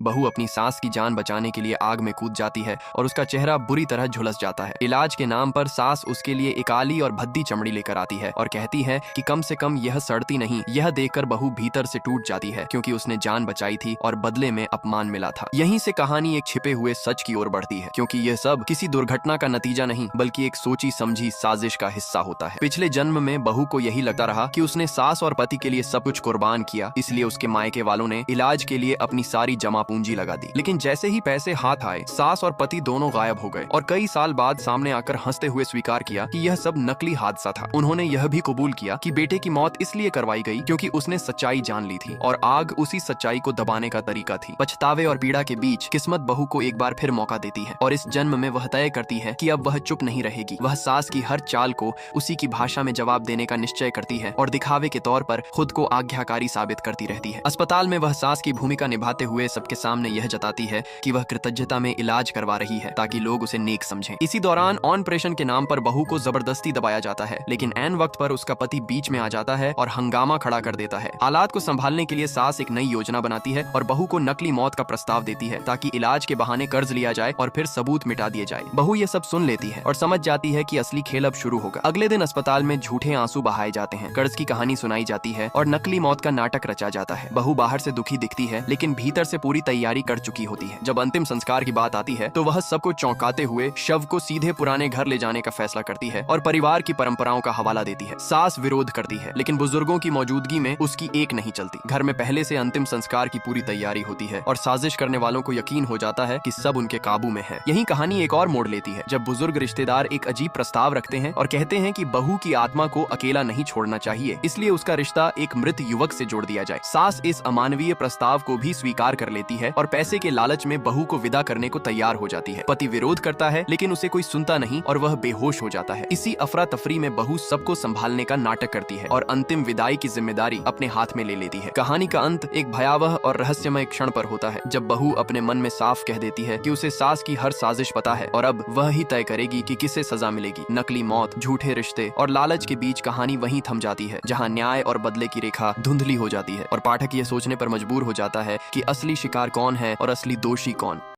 बहू अपनी सास की जान बचाने के लिए आग में कूद जाती है और उसका चेहरा बुरी तरह झुलस जाता है। इलाज के नाम पर सास उसके लिए एक काली और भद्दी चमड़ी लेकर आती है और कहती है कि कम से कम यह सड़ती नहीं। यह देखकर बहू भीतर से टूट जाती है क्योंकि उसने जान बचाई थी और बदले में अपमान मिला था। यहीं से कहानी एक छिपे हुए सच की ओर बढ़ती है, क्योंकि यह सब किसी दुर्घटना का नतीजा नहीं बल्कि एक सोची समझी साजिश का हिस्सा होता है। पिछले जन्म में बहू को यही लगता रहा कि उसने सास और पति के लिए सब कुछ कुर्बान किया, इसलिए उसके मायके वालों ने इलाज के लिए अपनी सारी जमा पूंजी लगा दी। लेकिन जैसे ही पैसे हाथ आए, सास और पति दोनों गायब हो गए और कई साल बाद सामने आकर हंसते हुए स्वीकार किया कि यह सब नकली हादसा था। उन्होंने यह भी कबूल किया कि बेटे की मौत इसलिए करवाई गई क्योंकि उसने सच्चाई जान ली थी और आग उसी सच्चाई को दबाने का तरीका थी। पछतावे और पीड़ा के बीच किस्मत बहू को एक बार फिर मौका देती है और इस जन्म में वह तय करती है कि अब वह चुप नहीं रहेगी। वह सास की हर चाल को उसी की भाषा में जवाब देने का निश्चय करती है और दिखावे के तौर पर खुद को आज्ञाकारी साबित करती रहती है। अस्पताल में वह सास की भूमिका निभाते हुए सबके सामने यह जताती है कि वह कृतज्ञता में इलाज करवा रही है ताकि लोग उसे नेक समझें। इसी दौरान ऑपरेशन के नाम पर बहू को जबरदस्ती दबाया जाता है, लेकिन ऐन वक्त पर उसका पति बीच में आ जाता है और हंगामा खड़ा कर देता है। हालात को संभालने के लिए सास एक नई योजना बनाती है और बहू को नकली मौत का प्रस्ताव देती है ताकि इलाज के बहाने कर्ज लिया जाए और फिर सबूत मिटा दिए जाए। बहू ये सब सुन लेती है और समझ जाती है कि असली खेल अब शुरू होगा। अगले दिन अस्पताल में झूठे आंसू बहाए जाते हैं, कर्ज की कहानी सुनाई जाती है और नकली मौत का नाटक रचा जाता है। बहू बाहर से दुखी दिखती है लेकिन भीतर से पूरी तैयारी कर चुकी होती है। जब अंतिम संस्कार की बात आती है तो वह सबको चौंकाते हुए शव को सीधे पुराने घर ले जाने का फैसला करती है और परिवार की परंपराओं का हवाला देती है। सास विरोध करती है लेकिन बुजुर्गों की मौजूदगी में उसकी एक नहीं चलती। घर में पहले से अंतिम संस्कार की पूरी तैयारी होती है और साजिश करने वालों को यकीन हो जाता है कि सब उनके काबू में है। यही कहानी एक और मोड़ लेती है जब बुजुर्ग रिश्तेदार एक अजीब प्रस्ताव रखते हैं और कहते हैं कि बहू की आत्मा को अकेला नहीं छोड़ना चाहिए, इसलिए उसका रिश्ता एक मृत युवक से जोड़ दिया जाए। सास इस अमानवीय प्रस्ताव को भी स्वीकार कर लेती है और पैसे के लालच में बहू को विदा करने को तैयार हो जाती है। पति विरोध करता है लेकिन उसे कोई सुनता नहीं और वह बेहोश हो जाता है। इसी अफरा तफरी में बहू सबको संभालने का नाटक करती है और अंतिम विदाई की जिम्मेदारी अपने हाथ में ले लेती है। कहानी का अंत एक भयावह और रहस्यमय क्षण पर होता है जब बहू अपने मन में साफ कह देती है कि उसे सास की हर साजिश पता है और अब वह ही तय करेगी कि किसे सजा मिलेगी। नकली मौत, झूठे रिश्ते और लालच के बीच कहानी वहीं थम जाती है जहां न्याय और बदले की रेखा धुंधली हो जाती है और पाठक यह सोचने पर मजबूर हो जाता है कि असली शिकार कौन है और असली दोषी कौन।